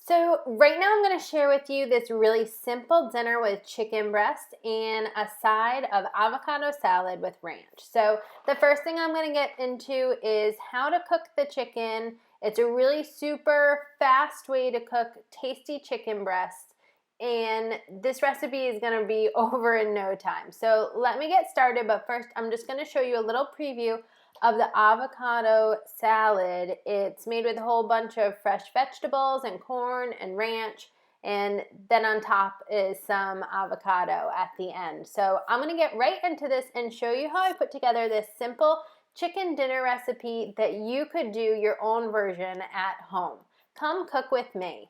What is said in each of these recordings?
So right now I'm going to share with you this really simple dinner with chicken breast and a side of avocado salad with ranch. So the first thing I'm going to get into is how to cook the chicken. It's a really super fast way to cook tasty chicken breast, and this recipe is going to be over in no time. So let me get started, but first I'm just going to show you a little preview of the avocado salad. It's made with a whole bunch of fresh vegetables and corn and ranch, and then on top is some avocado at the end. So I'm going to get right into this and show you how I put together this simple chicken dinner recipe that you could do your own version at home. Come cook with me.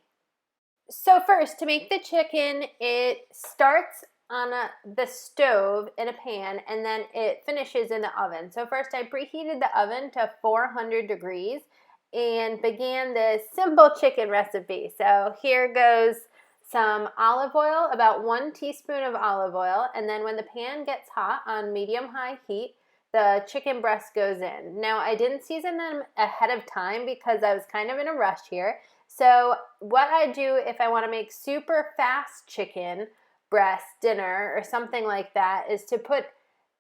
So first, to make the chicken, it starts on the stove in a pan, and then it finishes in the oven. So first I preheated the oven to 400 degrees and began this simple chicken recipe. So here goes some olive oil, about 1 teaspoon of olive oil, and then when the pan gets hot on medium-high heat, the chicken breast goes in. Now I didn't season them ahead of time because I was kind of in a rush here. So what I do if I want to make super fast chicken breast dinner or something like that is to put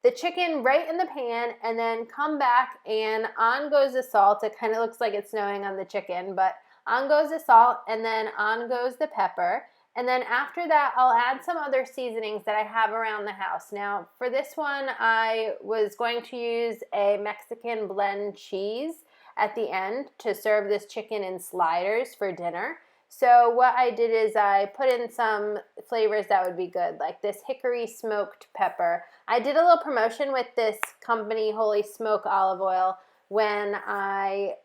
the chicken right in the pan and then come back, and on goes the salt. It kind of looks like it's snowing on the chicken, but on goes the salt, and then on goes the pepper. And then after that, I'll add some other seasonings that I have around the house. Now, for this one, I was going to use a Mexican blend cheese at the end to serve this chicken in sliders for dinner. So what I did is I put in some flavors that would be good, like this hickory smoked pepper. I did a little promotion with this company, Holy Smoke Olive Oil, when I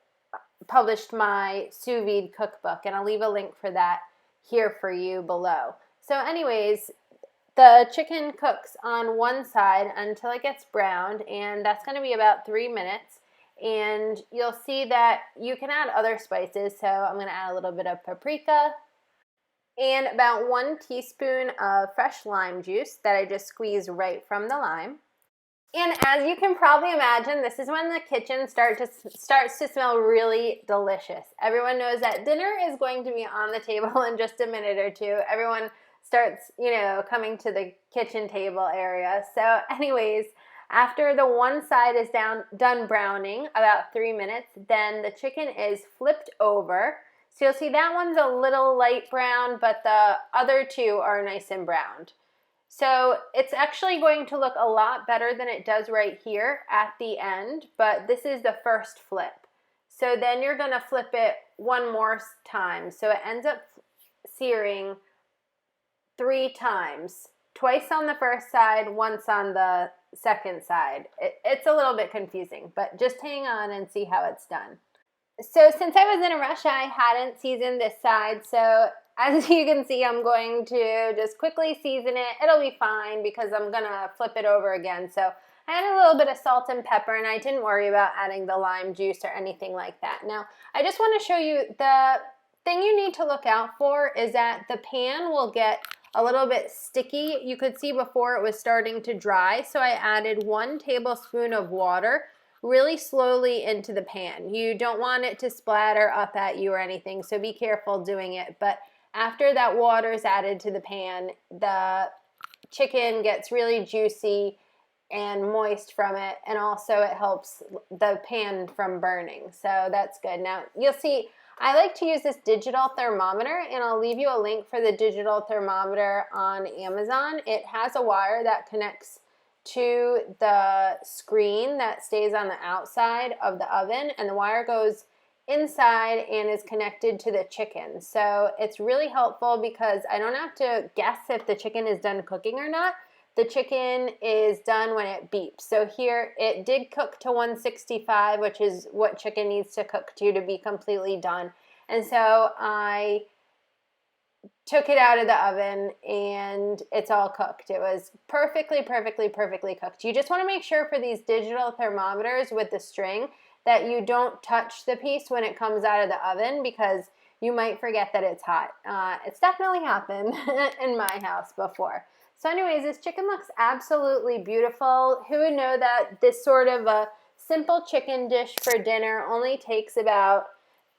published my sous vide cookbook, and I'll leave a link for that here for you below. So anyways, the chicken cooks on one side until it gets browned, and that's going to be about 3 minutes. And you'll see that you can add other spices. So I'm going to add a little bit of paprika and about 1 teaspoon of fresh lime juice that I just squeezed right from the lime. And as you can probably imagine, this is when the kitchen starts to smell really delicious. Everyone knows that dinner is going to be on the table in just a minute or two. Everyone starts, coming to the kitchen table area. So anyways, after the one side is done browning, about 3 minutes, then the chicken is flipped over. So you'll see that one's a little light brown, but the other two are nice and browned. So it's actually going to look a lot better than it does right here at the end, but this is the first flip. So then you're going to flip it one more time. So it ends up searing 3 times, twice on the first side, once on the second side. It's a little bit confusing, but just hang on and see how it's done. So since I was in a rush, I hadn't seasoned this side, so as you can see, I'm going to just quickly season it. It'll be fine because I'm going to flip it over again. So I added a little bit of salt and pepper, and I didn't worry about adding the lime juice or anything like that. Now, I just want to show you the thing you need to look out for is that the pan will get a little bit sticky. You could see before it was starting to dry, so I added 1 tablespoon of water really slowly into the pan. You don't want it to splatter up at you or anything, so be careful doing it. But after that water is added to the pan, the chicken gets really juicy and moist from it, and also it helps the pan from burning, so that's good. Now you'll see I like to use this digital thermometer, and I'll leave you a link for the digital thermometer on Amazon. It has a wire that connects to the screen that stays on the outside of the oven, and the wire goes inside and is connected to the chicken. So it's really helpful because I don't have to guess if the chicken is done cooking or not. The chicken is done when it beeps. So here it did cook to 165, which is what chicken needs to cook to be completely done. And so I took it out of the oven and it's all cooked. It was perfectly cooked. You just want to make sure for these digital thermometers with the string that you don't touch the piece when it comes out of the oven because you might forget that it's hot. It's definitely happened in my house before. So anyways, this chicken looks absolutely beautiful. Who would know that this sort of a simple chicken dish for dinner only takes about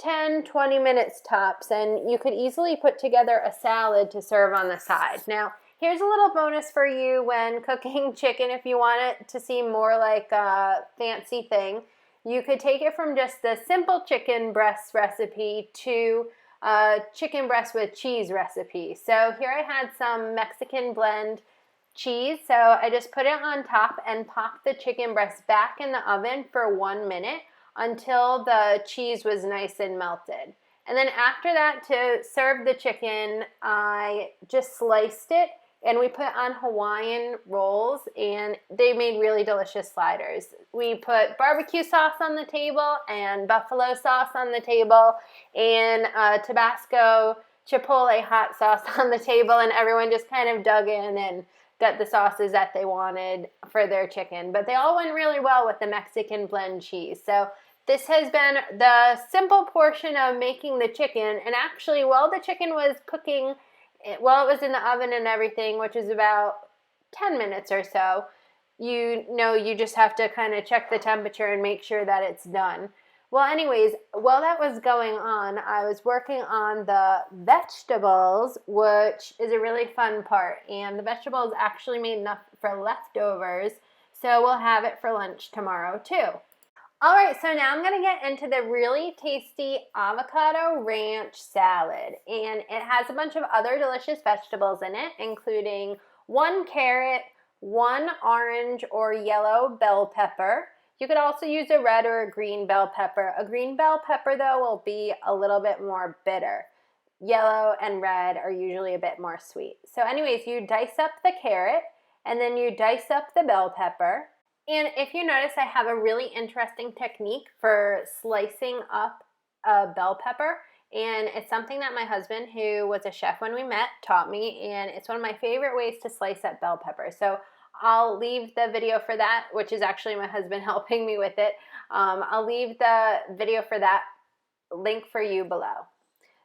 10-20 minutes tops, and you could easily put together a salad to serve on the side. Now, here's a little bonus for you when cooking chicken. If you want it to seem more like a fancy thing, you could take it from just the simple chicken breast recipe to a chicken breast with cheese recipe. So here I had some Mexican blend cheese, so I just put it on top and popped the chicken breast back in the oven for 1 minute until the cheese was nice and melted. And then after that, to serve the chicken, I just sliced it and we put on Hawaiian rolls, and they made really delicious sliders. We put barbecue sauce on the table and buffalo sauce on the table and Tabasco Chipotle hot sauce on the table, and everyone just kind of dug in and got the sauces that they wanted for their chicken. But they all went really well with the Mexican blend cheese. So this has been the simple portion of making the chicken. And actually, while the chicken was cooking, while it was in the oven and everything, which is about 10 minutes or so, you just have to kind of check the temperature and make sure that it's done. Well, anyways, while that was going on, I was working on the vegetables, which is a really fun part. And the vegetables actually made enough for leftovers, so we'll have it for lunch tomorrow too. All right, so now I'm going to get into the really tasty avocado ranch salad. And it has a bunch of other delicious vegetables in it, including 1 carrot, 1 orange or yellow bell pepper. You could also use a red or a green bell pepper. A green bell pepper, though, will be a little bit more bitter. Yellow and red are usually a bit more sweet. So anyways, you dice up the carrot, and then you dice up the bell pepper. And if you notice, I have a really interesting technique for slicing up a bell pepper. And it's something that my husband, who was a chef when we met, taught me. And it's one of my favorite ways to slice up bell pepper. So I'll leave the video for that, which is actually my husband helping me with it. I'll leave the video for that link for you below.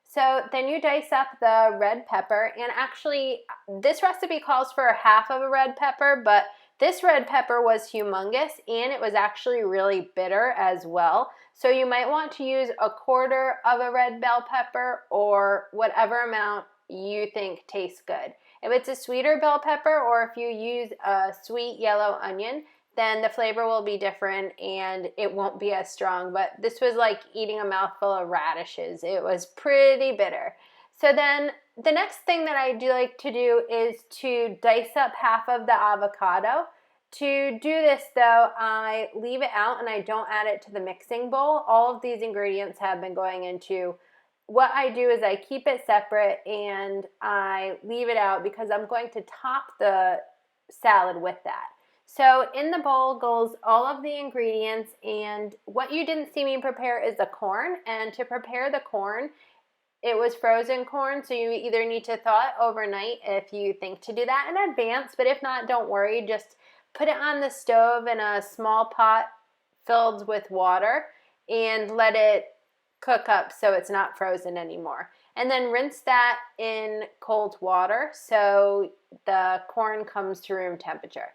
So then you dice up the red pepper, and actually this recipe calls for half of a red pepper, but this red pepper was humongous and it was actually really bitter as well. So you might want to use 1/4 of a red bell pepper or whatever amount you think tastes good. If it's a sweeter bell pepper, or if you use a sweet yellow onion, then the flavor will be different and it won't be as strong. But this was like eating a mouthful of radishes. It was pretty bitter. So then the next thing that I do like to do is to dice up half of the avocado. To do this, though, I leave it out and I don't add it to the mixing bowl. All of these ingredients have been going into. What I do is I keep it separate and I leave it out because I'm going to top the salad with that. So in the bowl goes all of the ingredients, and what you didn't see me prepare is the corn. And to prepare the corn, it was frozen corn, so you either need to thaw it overnight if you think to do that in advance, but if not, don't worry. Just put it on the stove in a small pot filled with water and let it cook up so it's not frozen anymore. And then rinse that in cold water so the corn comes to room temperature.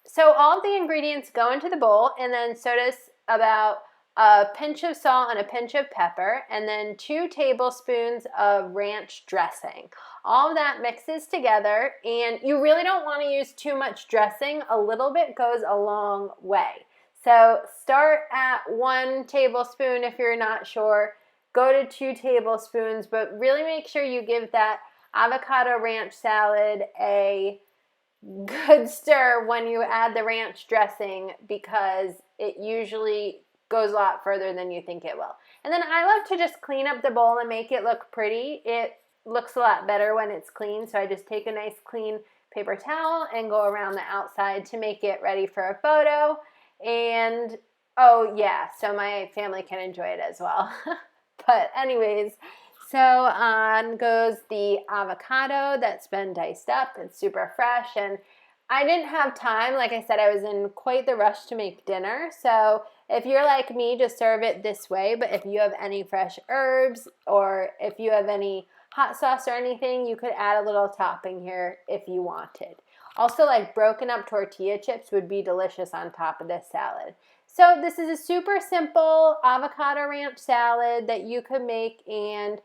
So all of the ingredients go into the bowl, and then so does about a pinch of salt and a pinch of pepper, and then 2 tablespoons of ranch dressing. All of that mixes together, and you really don't want to use too much dressing. A little bit goes a long way. So start at 1 tablespoon if you're not sure. Go to 2 tablespoons, but really make sure you give that avocado ranch salad a good stir when you add the ranch dressing, because it usually goes a lot further than you think it will. And then I love to just clean up the bowl and make it look pretty. It looks a lot better when it's clean, so I just take a nice clean paper towel and go around the outside to make it ready for a photo. And oh yeah, so my family can enjoy it as well. But anyways, so on goes the avocado that's been diced up. It's super fresh, and I didn't have time. Like I said, I was in quite the rush to make dinner. So if you're like me, just serve it this way. But if you have any fresh herbs, or if you have any hot sauce or anything, you could add a little topping here if you wanted. Also, like broken up tortilla chips would be delicious on top of this salad. So this is a super simple avocado ranch salad that you could make, and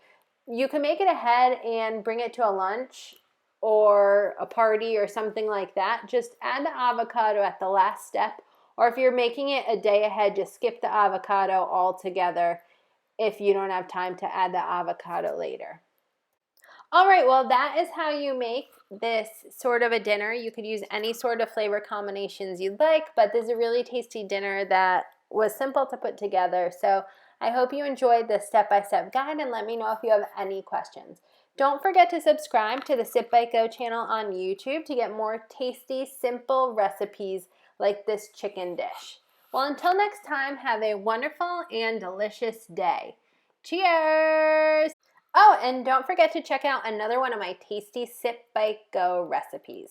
you can make it ahead and bring it to a lunch or a party or something like that. Just add the avocado at the last step, or if you're making it a day ahead, just skip the avocado altogether if you don't have time to add the avocado later. All right, well, that is how you make this sort of a dinner. You could use any sort of flavor combinations you'd like, but this is a really tasty dinner that was simple to put together. So I hope you enjoyed this step-by-step guide, and let me know if you have any questions. Don't forget to subscribe to the Sip Bite Go channel on YouTube to get more tasty, simple recipes like this chicken dish. Well, until next time, have a wonderful and delicious day. Cheers! Oh, and don't forget to check out another one of my tasty Sip Bite Go recipes.